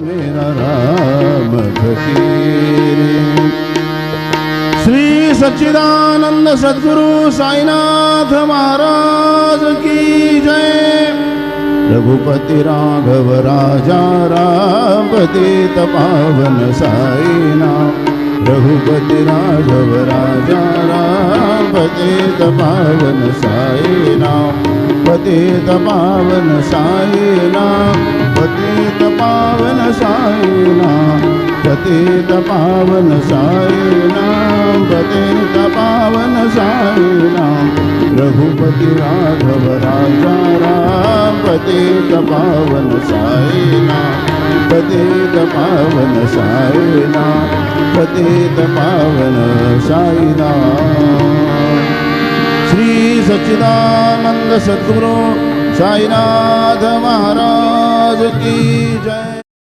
मेरा राम फकीर। श्री सच्चिदानंद सद्गुरु साईनाथ महाराज की जय। रघुपति राघव राजा राम पतित पावन साईनाथ। रघुपति राघव राजा राम पतित पावन साईनाथ। पतित पावन साईनाथ। पतित पावन साईनाथ। पतित पावन साईनाथ। पतित पावन साईनाथ। रघुपति राघव राजा राम पतित पावन साईनाथ। पतित पावन साईनाथ। पतित पावन साईनाथ। श्री सच्चिदानंद सद्गुरु साईनाथ महाराज की जय।